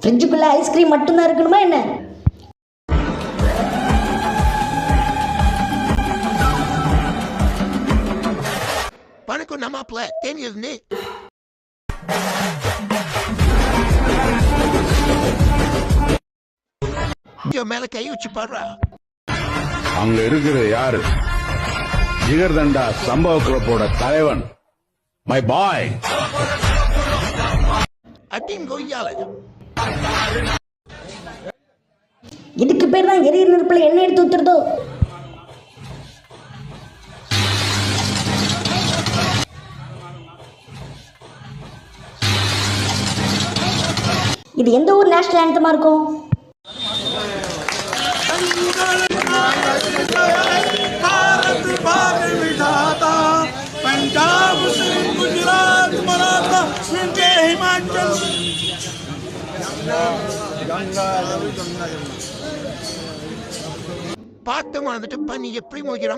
ஃப்ரிட்ஜுக்குள்ள ice cream மட்டும்தான் இருக்கணுமா என்ன? Panico na maple, தெரியுது நீ. மேல கை வச்சு பாடுறா. அங்க இருக்கிற யாரு? ஜிகர்தண்டா சம்பவ குழப்போட தலைவன் மை பாய். அட்டிங்கொய்யால இதுக்கு பேர் தான் எரியிற நெருப்புல எண்ணெய் எடுத்து ஊத்துறதோ. இது எந்த ஊர் நேஷனல் ஆந்தமா இருக்கும்? பார்த்து வந்துட்டு பண்ணி எப்படி மோகிறான்.